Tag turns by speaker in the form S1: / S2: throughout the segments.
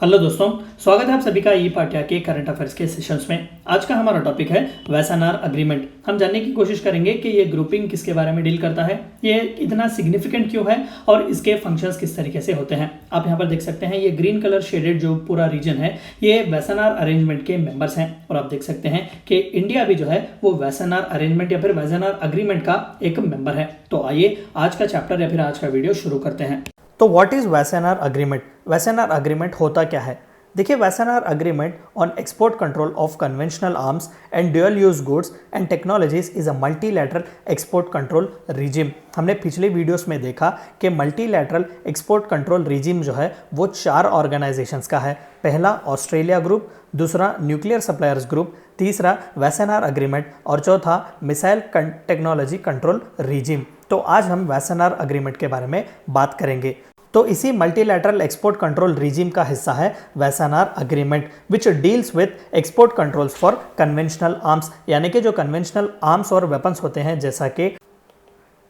S1: Hello दोस्तों, स्वागत है आप सभी का ई पाठ्या के करंट अफेयर्स के सेशंस में। आज का हमारा टॉपिक है वैसानार अग्रीमेंट। हम जानने की कोशिश करेंगे कि ये ग्रुपिंग किसके बारे में डील करता है, ये इतना सिग्निफिकेंट क्यों है और इसके फंक्शंस किस तरीके से होते हैं। आप यहाँ पर देख सकते हैं ये ग्रीन कलर शेडेड जो पूरा रीजन है ये वैसानार अरेंजमेंट के मेंबर्स हैं और आप देख सकते हैं कि इंडिया भी जो है वो वैसानार अरेंजमेंट या फिर वैसानार अग्रीमेंट का एक मेंबर है। तो आइए आज का चैप्टर या फिर आज का वीडियो शुरू करते हैं। तो what is Wassenaar agreement? Wassenaar agreement होता क्या है? देखिए, Wassenaar agreement on export control of conventional arms and dual use goods and technologies is a multilateral export control regime. हमने पिछले वीडियोस में देखा कि मल्टीलैटरल एक्सपोर्ट कंट्रोल रिजिम जो है वो 4 ऑर्गेनाइजेशंस का है। पहला ऑस्ट्रेलिया ग्रुप, दूसरा न्यूक्लियर सप्लायर्स ग्रुप, तीसरा वैसानार अग्रीमेंट और चौथा मिसाइल टेक्नोलॉजी कंट्रोल रिजिम। तो आज हम वैसानार अग्रीमेंट के बारे में बात करेंगे। तो इसी मल्टीलैटरल एक्सपोर्ट कंट्रोल रिजिम का हिस्सा है Wassenaar agreement which deals with export controls for conventional arms, यानी कि जो कन्वेंशनल आर्म्स और वेपन्स होते हैं जैसा कि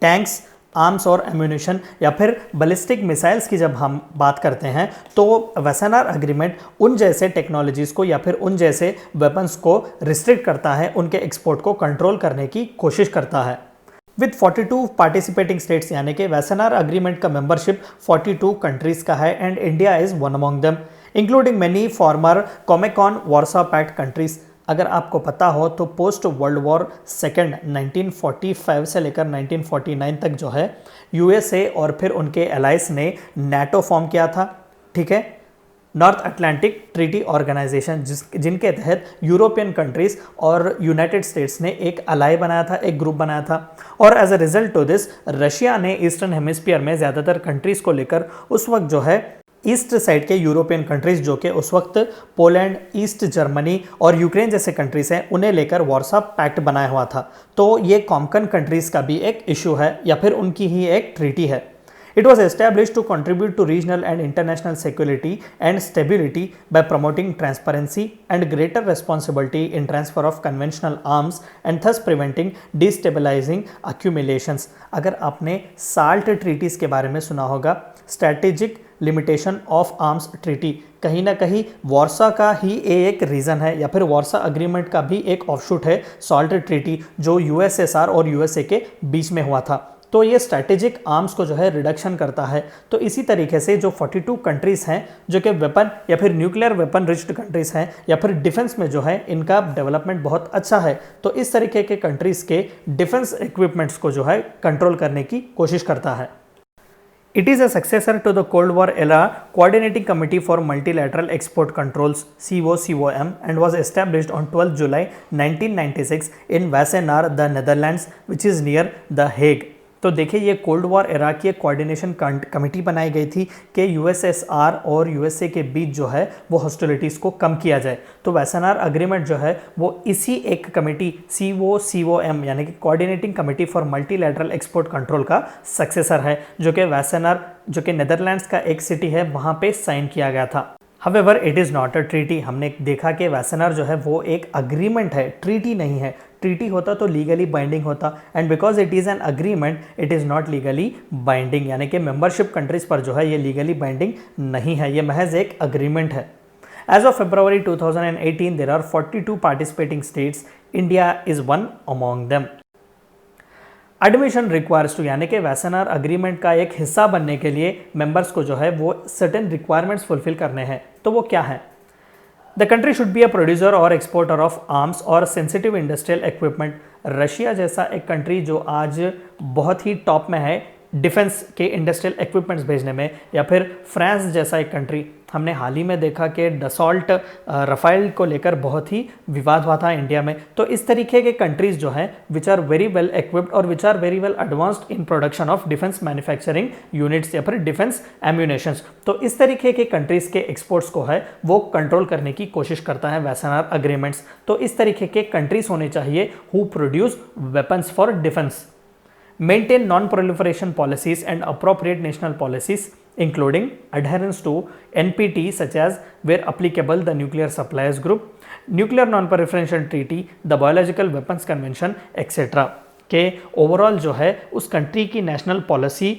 S1: टैंक्स, आर्म्स और एम्यूनिशन या फिर बैलिस्टिक मिसाइल्स की जब हम बात करते हैं तो वैसानार अग्रीमेंट उन जैसे टेक्नोलॉजीज़ को या फिर उन जैसे वेपन्स को रिस्ट्रिक्ट करता है, उनके एक्सपोर्ट को कंट्रोल करने की कोशिश करता है। विद 42 पार्टिसिपेटिंग स्टेट्स, यानी कि वैसानार अग्रीमेंट का मेंबरशिप 42 कंट्रीज का है and India is one among them, including many former Comecon Warsaw Pact countries. अगर आपको पता हो तो पोस्ट वर्ल्ड वॉर सेकेंड 1945 से लेकर 1949 तक जो है यूएसए और फिर उनके एलाइज ने नाटो फॉर्म किया था, ठीक है, नॉर्थ अटलांटिक ट्रीटी ऑर्गेनाइजेशन, जिनके तहत यूरोपियन कंट्रीज और यूनाइटेड स्टेट्स ने एक अलाई बनाया था, एक ग्रुप बनाया था। और as a result to this Russia ने ईस्टर्न हेमिस्फीयर में ज़्यादातर कंट्रीज़ को लेकर उस वक्त जो है ईस्ट साइड के यूरोपियन कंट्रीज़ जो कि उस वक्त पोलैंड, ईस्ट जर्मनी और यूक्रेन जैसे कंट्रीज़ हैं उन्हें लेकर वार्सा पैक्ट बनाया हुआ था। तो ये कॉमन कंट्रीज़ का भी एक इशू है या फिर उनकी ही एक ट्रीटी है। It was established to contribute to regional and international security and stability by promoting transparency and greater responsibility in transfer of conventional arms and thus preventing destabilizing accumulations। अगर आपने SALT treaties के बारे में सुना होगा, Strategic Limitation of Arms Treaty, कहीं ना कहीं वार्सा का ही एक रीज़न है या फिर वार्सा अग्रीमेंट का भी एक ऑफशूट है SALT ट्रीटी जो यूएसएसआर और यूएसए के बीच में हुआ था। तो ये स्ट्रैटेजिक आर्म्स को जो है रिडक्शन करता है। तो इसी तरीके से जो 42 कंट्रीज़ हैं जो कि वेपन या फिर न्यूक्लियर वेपन रिच्ड कंट्रीज़ हैं या फिर डिफेंस में जो है इनका डेवलपमेंट बहुत अच्छा है, तो इस तरीके के कंट्रीज़ के डिफेंस इक्विपमेंट्स को जो है कंट्रोल करने की कोशिश करता है। It is a successor to the Cold War era Coordinating Committee for Multilateral Export Controls (COCOM) and was established on 12 July 1996 in Wassenaar, the Netherlands, which is near The Hague। तो देखिए, ये cold war era की एक coordination committee बनाई गई थी कि USSR और यूएसए के बीच जो है वो हॉस्टिलिटीज़ को कम किया जाए। तो वैसानार अग्रीमेंट जो है वो इसी एक कमेटी COCOM यानी कि coordinating committee for multilateral export control का सक्सेसर है, जो कि वैसानार जो कि नेदरलैंड्स का एक सिटी है वहाँ पे साइन किया गया था। However, it is not a treaty। हमने देखा कि वैसानार जो है वो एक अग्रीमेंट है, ट्रीटी नहीं है। ट्रीटी होता तो लीगली बाइंडिंग होता and because it is an agreement it is not legally binding, यानी कि मेंबरशिप कंट्रीज पर जो है ये लीगली बाइंडिंग नहीं है, ये महज एक अग्रीमेंट है। As of February 2018 there are 42 participating states, India is one among them। Admission requires two, यानी कि वैसानार अग्रीमेंट का एक हिस्सा बनने के लिए मेंबर्स को जो है वो सर्टेन रिक्वायरमेंट्स फुलफिल करने हैं। तो वो क्या है? The country should be a producer और एक्सपोर्टर ऑफ आर्म्स और सेंसिटिव इंडस्ट्रियल इक्विपमेंट। रशिया जैसा एक कंट्री जो आज बहुत ही टॉप में है डिफेंस के इंडस्ट्रियल इक्विपमेंट्स भेजने में, या फिर फ्रांस जैसा एक कंट्री, हमने हाल ही में देखा कि डसॉल्ट रफाइल को लेकर बहुत ही विवाद हुआ था इंडिया में। तो इस तरीके के कंट्रीज जो हैं which are very well equipped और which are very well advanced in production of defence manufacturing units या फिर डिफेंस एम्यूनेशंस, तो इस तरीके के कंट्रीज के एक्सपोर्ट्स को है वो कंट्रोल करने की कोशिश करता है वैसानार अग्रीमेंट्स। तो इस तरीके के कंट्रीज होने चाहिए who produce weapons for defence, maintain non-proliferation policies and appropriate national policies including adherence to NPT such as where applicable the Nuclear Suppliers Group, Nuclear Non-Proliferation Treaty, the Biological Weapons Convention etc। के overall जो है उस country की national policy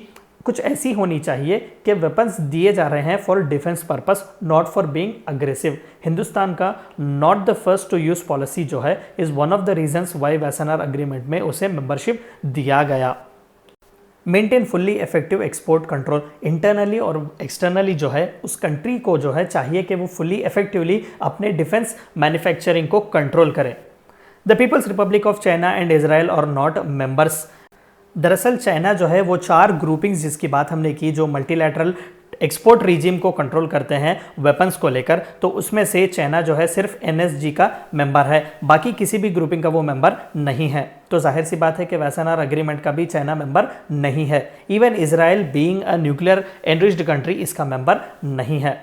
S1: कुछ ऐसी होनी चाहिए कि वेपन्स दिए जा रहे हैं for defence purpose, not for being aggressive. Hindustan का not the first to use policy जो है is one of the reasons why Wassenaar agreement में उसे मेंबरशिप दिया गया। Maintain fully effective export control, internally और एक्सटर्नली जो है उस कंट्री को जो है चाहिए कि वो फुल्ली इफेक्टिवली अपने डिफेंस मैन्युफैक्चरिंग को कंट्रोल करे। The people's republic of China and Israel are not members. दरअसल चाइना जो है वो 4 ग्रुपिंग्स जिसकी बात हमने की जो मल्टीलैटरल एक्सपोर्ट रिजीम को कंट्रोल करते हैं वेपन्स को लेकर, तो उसमें से चाइना जो है सिर्फ NSG का मेंबर है, बाकी किसी भी ग्रुपिंग का वो मेंबर नहीं है। तो जाहिर सी बात है कि वैसनार अग्रीमेंट का भी चाइना मेंबर नहीं है। Even Israel being a nuclear enriched country इसका मेंबर नहीं है।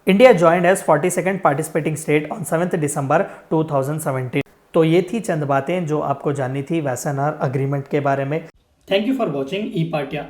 S1: India joined as 42nd participating state on 7 December 2017। तो ये थी चंद बातें जो आपको जाननी थी वैसनार अग्रीमेंट के बारे में। थैंक यू फॉर वॉचिंग ई पार्टिया।